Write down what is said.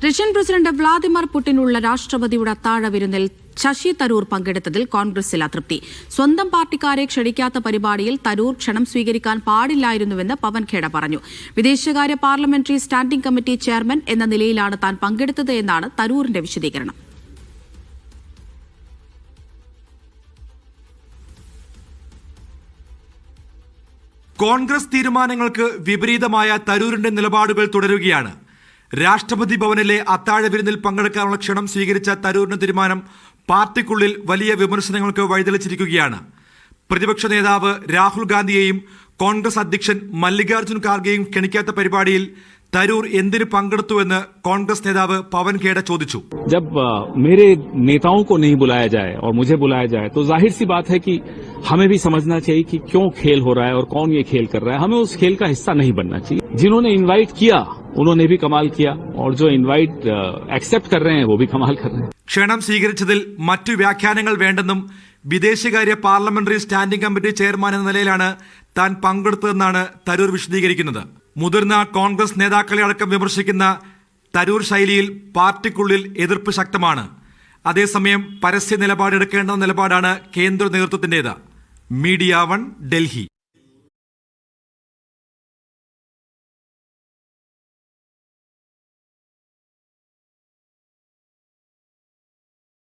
Russian president Vladimir പുടിനുള്ള രാഷ്ട്രപതിയുടെ അത്താഴ വിരുന്നിൽ ശശി തരൂർ പങ്കെടുത്തതിൽ കോൺഗ്രസിൽ അതൃപ്തി. സ്വന്തം പാർട്ടിക്കാരെ ക്ഷണിക്കാത്ത പരിപാടിയിൽ തരൂർ ക്ഷണം സ്വീകരിക്കാൻ പാടില്ലായിരുന്നുവെന്ന് പവൻ ഖേഡ പറഞ്ഞു. വിദേശകാര്യ പാർലമെന്ററി സ്റ്റാൻഡിംഗ് കമ്മിറ്റി ചെയർമാൻ എന്ന നിലയിലാണ് താൻ പങ്കെടുത്തത് എന്നാണ് തരൂരിന്റെ വിശദീകരണം. കോൺഗ്രസ് തീരുമാനങ്ങൾക്ക് വിപരീതമായ തരൂരിന്റെ നിലപാടുകൾ തുടരുകയാണ്. രാഷ്ട്രപതി ഭവനിലെ അത്താഴ വിരുന്നിൽ പങ്കെടുക്കാനുള്ള ക്ഷണം സ്വീകരിച്ച തരൂരിന്റെ തീരുമാനം പാർട്ടിക്കുള്ളിൽ വലിയ വിമർശനങ്ങൾക്ക് വഴിതെളിച്ചിരിക്കുകയാണ്. പ്രതിപക്ഷ നേതാവ് രാഹുൽ ഗാന്ധിയെയും കോൺഗ്രസ് അധ്യക്ഷൻ മല്ലികാർജ്ജുൻ ഖാർഗെയും ക്ഷണിക്കാത്ത പരിപാടിയിൽ തരൂർ എന്തിനു പങ്കെടുത്തുവെന്ന് കോൺഗ്രസ് നേതാവ് പവൻ ഖേഡ ചോദിച്ചു. जब मेरे नेताओं को नहीं बुलाया जाए और मुझे बुलाया जाए तो जाहिर सी बात है कि हमें भी समझना चाहिए कि क्यों खेल हो रहा है और कौन ये खेल कर रहा है. हमें उस खेल का हिस्सा नहीं बनना चाहिए. जिन्होंने इनवाइट किया उन्होंने भी कमाल किया और जो इनवाइट एक्सेप्ट कर रहे हैं वो भी कमाल कर रहे हैं. ക്ഷണം സ്വീകരിച്ചതിൽ മറ്റു വ്യാഖ്യാനങ്ങൾ വേണ്ടെന്നും വിദേശകാര്യ പാർലമെന്ററി സ്റ്റാൻഡിംഗ് കമ്മിറ്റി ചെയർമാൻ എന്ന നിലയിലാണ് താൻ പങ്കെടുത്തതെന്നാണ് തരൂർ വിശദീകരിക്കുന്നത്. മുതിർന്ന കോൺഗ്രസ് നേതാക്കളെ അടക്കം വിമർശിക്കുന്ന തരൂർ ശൈലിയിൽ പാർട്ടിക്കുള്ളിൽ എതിർപ്പ് ശക്തമാണ്. അതേസമയം പരസ്യ നിലപാടെടുക്കേണ്ട നിലപാടാണ് കേന്ദ്ര നേതൃത്വത്തിന്റേത്. മീഡിയ 1 ഡൽഹി.